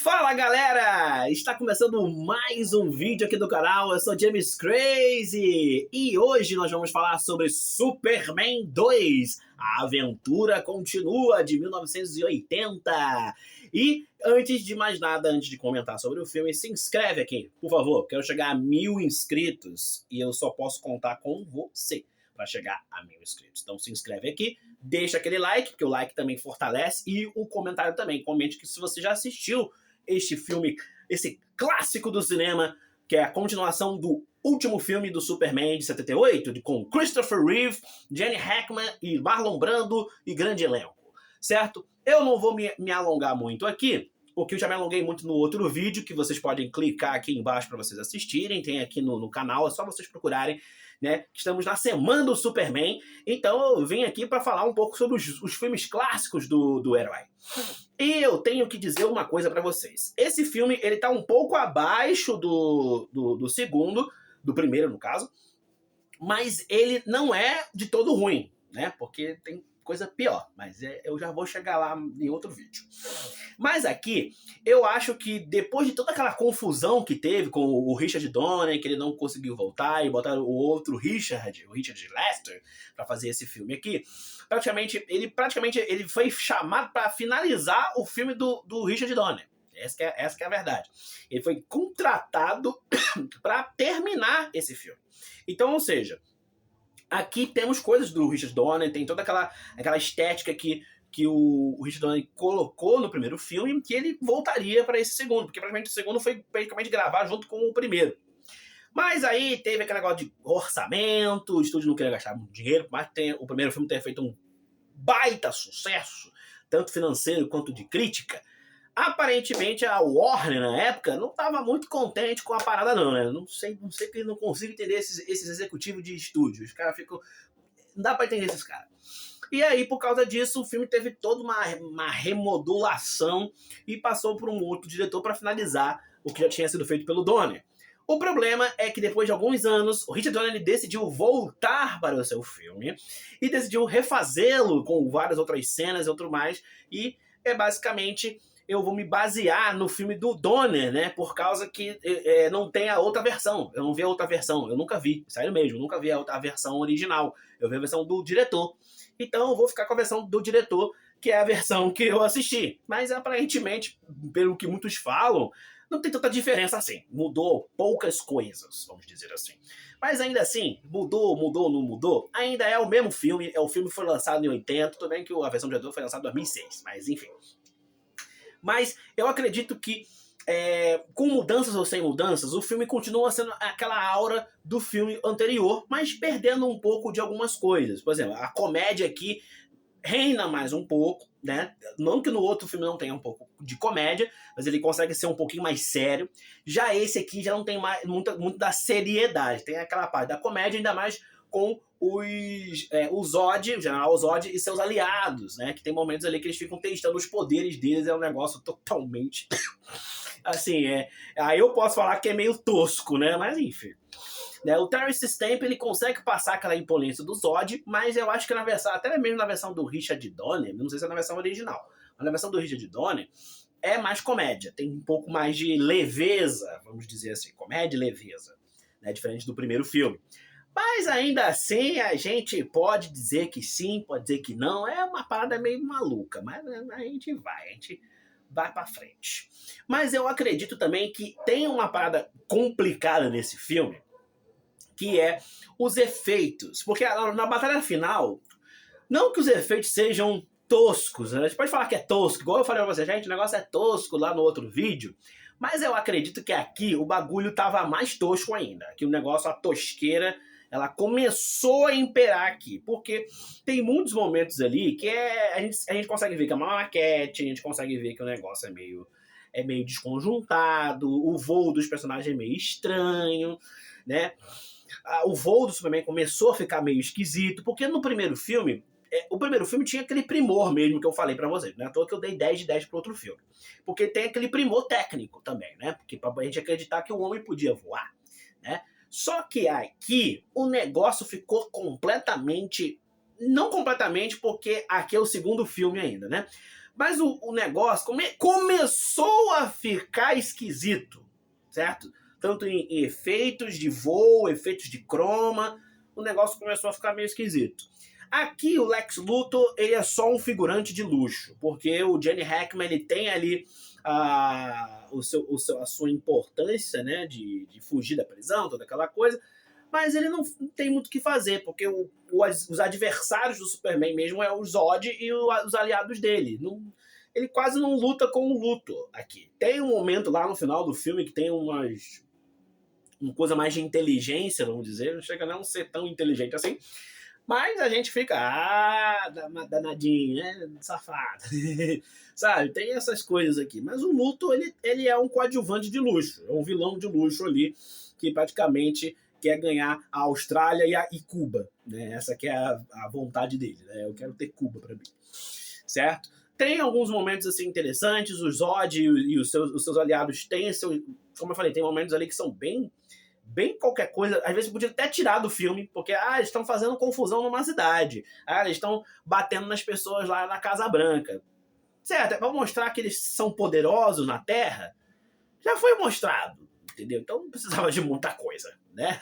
Fala galera! Está começando mais um vídeo aqui do canal, eu sou James Crazy e hoje nós vamos falar sobre Superman 2, a aventura continua de 1980. E antes de mais nada, antes de comentar sobre o filme, se inscreve aqui, por favor, quero chegar a 1000 inscritos e eu só posso contar com você para chegar a 1000 inscritos. Então se inscreve aqui, deixa aquele like, porque o like também fortalece, e o comentário também. Comente que se você já assistiu este filme, esse clássico do cinema, que é a continuação do último filme do Superman de 78, com Christopher Reeve, Jenny Hackman e Marlon Brando e grande elenco, certo? Eu não vou me alongar muito aqui, porque eu já me alonguei muito no outro vídeo, que vocês podem clicar aqui embaixo para vocês assistirem, tem aqui no canal, é só vocês procurarem, né? Estamos na semana do Superman, então eu vim aqui para falar um pouco sobre os filmes clássicos do herói. E eu tenho que dizer uma coisa para vocês. Esse filme, ele tá um pouco abaixo do segundo, do primeiro no caso, mas ele não é de todo ruim, né? Porque tem coisa pior, mas eu já vou chegar lá em outro vídeo. Mas aqui, eu acho que depois de toda aquela confusão que teve com o Richard Donner, que ele não conseguiu voltar, e botaram o outro Richard, o Richard Lester, para fazer esse filme aqui, praticamente ele foi chamado para finalizar o filme do Richard Donner. Essa que é a verdade. Ele foi contratado para terminar esse filme. Então, ou seja, aqui temos coisas do Richard Donner, tem toda aquela estética que o Richard Donner colocou no primeiro filme, que ele voltaria para esse segundo, porque praticamente o segundo foi praticamente gravar junto com o primeiro. Mas aí teve aquele negócio de orçamento, o estúdio não queria gastar muito dinheiro, mas o primeiro filme ter feito um baita sucesso, tanto financeiro quanto de crítica. Aparentemente a Warner na época não estava muito contente com a parada não, né? Não sei que não consigo entender esses executivos de estúdio. Os caras ficam... Não dá pra entender esses caras. E aí, por causa disso, o filme teve toda uma remodulação e passou por um outro diretor para finalizar o que já tinha sido feito pelo Donner. O problema é que depois de alguns anos, o Richard Donner ele decidiu voltar para o seu filme e decidiu refazê-lo com várias outras cenas e outro mais. E é basicamente... eu vou me basear no filme do Donner, né? Por causa que não tem a outra versão. Eu não vi a outra versão. Eu nunca vi. Sério mesmo. Eu nunca vi a versão original. Eu vi a versão do diretor. Então eu vou ficar com a versão do diretor, que é a versão que eu assisti. Mas aparentemente, pelo que muitos falam, não tem tanta diferença assim. Mudou poucas coisas, vamos dizer assim. Mas ainda assim, mudou, não mudou, ainda é o mesmo filme. O filme foi lançado em 80. Tudo bem que a versão do diretor foi lançada em 2006. Mas enfim... mas eu acredito que, com mudanças ou sem mudanças, o filme continua sendo aquela aura do filme anterior, mas perdendo um pouco de algumas coisas. Por exemplo, a comédia aqui reina mais um pouco, né? Não que no outro filme não tenha um pouco de comédia, mas ele consegue ser um pouquinho mais sério. Já esse aqui já não tem mais muito da seriedade. Tem aquela parte da comédia, ainda mais com o Zod, o General Zod e seus aliados, né? Que tem momentos ali que eles ficam testando os poderes deles, é um negócio totalmente... assim, aí eu posso falar que é meio tosco, né? Mas enfim. Né? O Terence Stamp, ele consegue passar aquela imponência do Zod, mas eu acho que na versão, até mesmo na versão do Richard Donner, não sei se é na versão original, mas na versão do Richard Donner, é mais comédia, tem um pouco mais de leveza, vamos dizer assim, comédia e leveza, né? Diferente do primeiro filme. Mas ainda assim, a gente pode dizer que sim, pode dizer que não. É uma parada meio maluca, mas a gente vai pra frente. Mas eu acredito também que tem uma parada complicada nesse filme, que é os efeitos. Porque na batalha final, não que os efeitos sejam toscos, né? A gente pode falar que é tosco, igual eu falei pra você, gente, o negócio é tosco lá no outro vídeo, mas eu acredito que aqui o bagulho tava mais tosco ainda. Aqui o negócio, a tosqueira... ela começou a imperar aqui, porque tem muitos momentos ali que a gente consegue ver que é uma maquete, a gente consegue ver que o negócio é meio desconjuntado, o voo dos personagens é meio estranho, né? O voo do Superman começou a ficar meio esquisito, porque no primeiro filme, o primeiro filme tinha aquele primor mesmo que eu falei pra vocês, né? À toa que eu dei 10 de 10 pro outro filme. Porque tem aquele primor técnico também, né? Porque pra gente acreditar que o homem podia voar, né? Só que aqui o negócio ficou completamente... não completamente, porque aqui é o segundo filme ainda, né? Mas o negócio começou a ficar esquisito, certo? Tanto em efeitos de voo, efeitos de croma, o negócio começou a ficar meio esquisito. Aqui o Lex Luthor, ele é só um figurante de luxo, porque o Jenny Hackman, ele tem ali a sua importância, né, de fugir da prisão, toda aquela coisa, mas ele não tem muito o que fazer, porque os adversários do Superman mesmo é o Zod e os aliados dele. Ele quase não luta com o Luthor aqui. Tem um momento lá no final do filme que tem uma coisa mais de inteligência, vamos dizer, não chega a não ser tão inteligente assim, mas a gente fica, danadinho, né, safado, sabe, tem essas coisas aqui, mas o Luthor, ele é um coadjuvante de luxo, é um vilão de luxo ali, que praticamente quer ganhar a Austrália e Cuba, né, essa que é a vontade dele, né, eu quero ter Cuba pra mim, certo? Tem alguns momentos assim interessantes, o Zod e os seus aliados têm como eu falei, tem momentos ali que são bem qualquer coisa, às vezes podia até tirar do filme, porque eles estão fazendo confusão numa cidade, eles estão batendo nas pessoas lá na Casa Branca. Certo, é pra mostrar que eles são poderosos na Terra, já foi mostrado, entendeu? Então não precisava de muita coisa, né?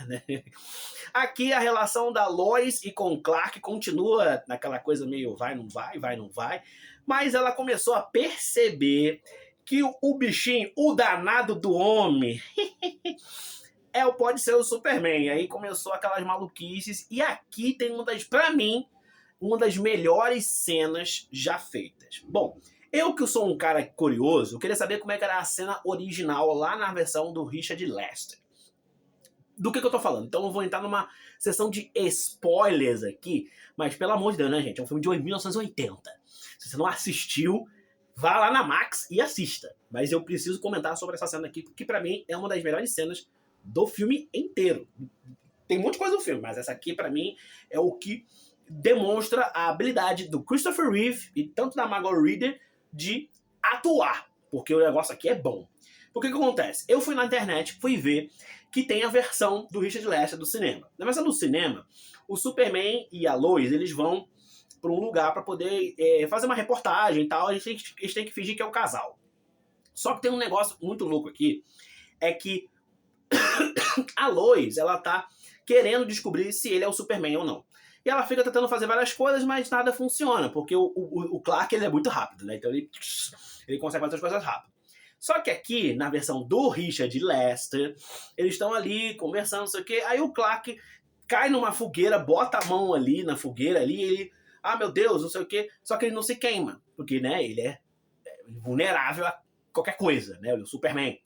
Aqui a relação da Lois e com Clark continua naquela coisa meio vai, não vai, mas ela começou a perceber que o bichinho, o danado do homem, pode ser o Superman. Aí começou aquelas maluquices, e aqui tem pra mim, uma das melhores cenas já feitas. Bom, eu que sou um cara curioso, eu queria saber como é que era a cena original lá na versão do Richard Lester. Do que eu tô falando? Então eu vou entrar numa sessão de spoilers aqui, mas pelo amor de Deus, né, gente? É um filme de 1980. Se você não assistiu, vá lá na Max e assista. Mas eu preciso comentar sobre essa cena aqui, porque pra mim é uma das melhores cenas do filme inteiro. Tem muita coisa no filme, mas essa aqui pra mim é o que demonstra a habilidade do Christopher Reeve e tanto da Margot Kidder de atuar, porque o negócio aqui é bom. Porque o que acontece? Eu fui na internet, fui ver que tem a versão do Richard Lester do cinema. Na versão do cinema, o Superman e a Lois, eles vão para um lugar para poder fazer uma reportagem e tal, eles têm que fingir que é um casal. Só que tem um negócio muito louco aqui, é que a Lois, ela tá querendo descobrir se ele é o Superman ou não. E ela fica tentando fazer várias coisas, mas nada funciona, porque o Clark, ele é muito rápido, né? Então ele consegue fazer as coisas rápido. Só que aqui, na versão do Richard Lester, eles estão ali conversando, não sei o quê, aí o Clark cai numa fogueira, bota a mão ali na fogueira ali, e ele, meu Deus, não sei o quê, só que ele não se queima, porque, né, ele é vulnerável a qualquer coisa, né, ele é o Superman.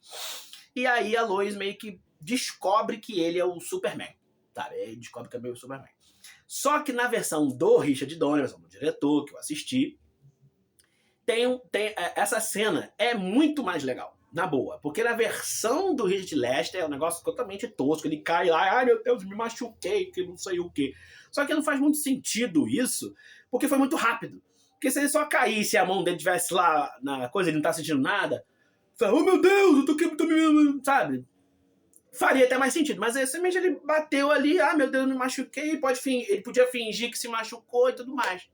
E aí a Lois meio que descobre que ele é o Superman, sabe? Ele descobre que é o Superman. Só que na versão do Richard Donner, do diretor que eu assisti, essa cena é muito mais legal, na boa. Porque na versão do Richard Lester é um negócio totalmente tosco. Ele cai lá, ai meu Deus, me machuquei, que não sei o quê. Só que não faz muito sentido isso, porque foi muito rápido. Porque se ele só caísse e a mão dele estivesse lá na coisa e ele não tá sentindo nada, fala, oh meu Deus, eu tô aqui, sabe? Faria até mais sentido, mas simplesmente ele bateu ali, meu Deus, me machuquei, ele podia fingir que se machucou e tudo mais,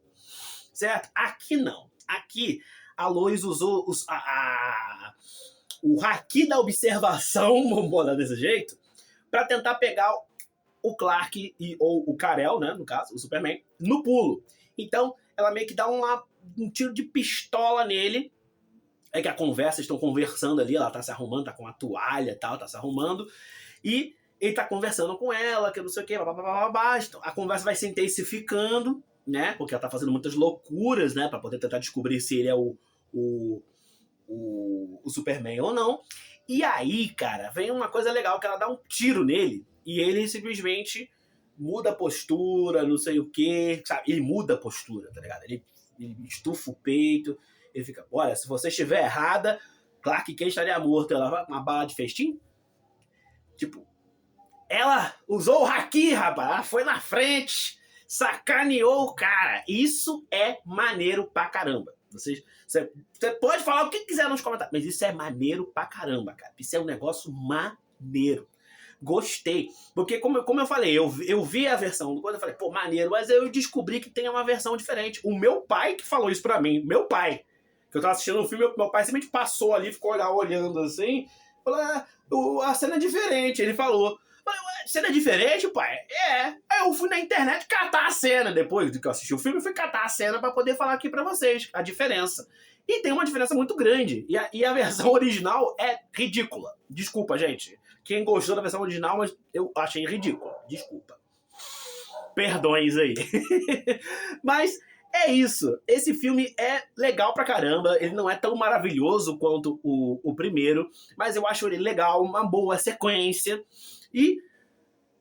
certo? Aqui não. Aqui a Lois usou o haki da observação, vamos botar desse jeito, para tentar pegar o Clark ou o Kal-El, né, no caso, o Superman, no pulo. Então ela meio que dá um tiro de pistola nele. É que a conversa, estão conversando ali, ela tá se arrumando, tá com a toalha e tal, tá se arrumando, e ele tá conversando com ela, que não sei o que, então, a conversa vai se intensificando, né, porque ela tá fazendo muitas loucuras, né, pra poder tentar descobrir se ele é o Superman ou não, e aí, cara, vem uma coisa legal, que ela dá um tiro nele, e ele simplesmente muda a postura, não sei o que, sabe, ele muda a postura, tá ligado, ele estufa o peito. Ele fica, olha, se você estiver errada, Clark Kent estaria morto. Ela vai com uma bala de festim? Tipo, ela usou o haki, rapaz. Ela foi na frente, sacaneou o cara. Isso é maneiro pra caramba. Você pode falar o que quiser nos comentários, mas isso é maneiro pra caramba, cara. Isso é um negócio maneiro. Gostei. Porque, como eu falei, eu vi a versão do coisa, eu falei, pô, maneiro, mas eu descobri que tem uma versão diferente. O meu pai que falou isso pra mim, meu pai. Que eu tava assistindo um filme, meu pai simplesmente passou ali, ficou olhando assim, falou, a cena é diferente. Ele falou, cena é diferente, pai? É. Aí eu fui na internet catar a cena. Depois do que eu assisti o filme, eu fui catar a cena pra poder falar aqui pra vocês a diferença. E tem uma diferença muito grande. E a versão original é ridícula. Desculpa, gente. Quem gostou da versão original, mas eu achei ridícula. Desculpa. Perdões aí. Mas é isso. Esse filme é legal pra caramba. Ele não é tão maravilhoso quanto o primeiro, mas eu acho ele legal, uma boa sequência. E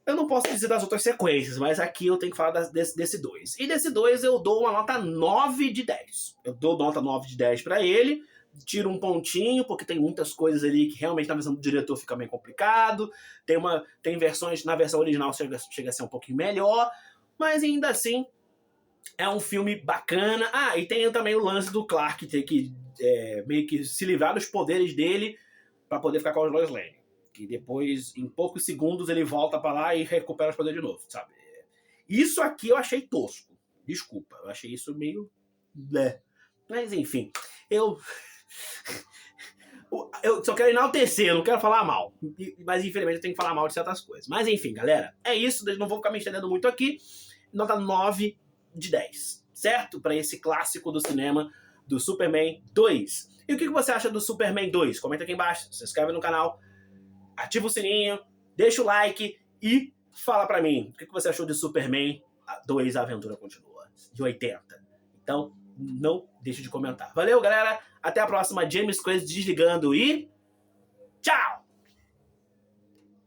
eu não posso dizer das outras sequências, mas aqui eu tenho que falar desse 2. E desse 2 eu dou uma nota 9 de 10. Eu dou nota 9 de 10 pra ele, tiro um pontinho, porque tem muitas coisas ali que realmente na versão do diretor fica meio complicado. Tem versões, na versão original chega a ser um pouquinho melhor, mas ainda assim é um filme bacana. Ah, e tem também o lance do Clark ter que meio que se livrar dos poderes dele pra poder ficar com a Lois Lane. Que depois, em poucos segundos, ele volta pra lá e recupera os poderes de novo, sabe? Isso aqui eu achei tosco. Desculpa, eu achei isso meio... Mas enfim, eu só quero enaltecer, eu não quero falar mal. Mas infelizmente eu tenho que falar mal de certas coisas. Mas enfim, galera, é isso. Não vou ficar me estendendo muito aqui. Nota 9 de 10, certo? Pra esse clássico do cinema do Superman 2. E o que você acha do Superman 2? Comenta aqui embaixo, se inscreve no canal, ativa o sininho, deixa o like e fala pra mim o que você achou de Superman 2 A Aventura Continua, de 80. Então, não deixe de comentar. Valeu, galera. Até a próxima. James Crazy desligando e... tchau!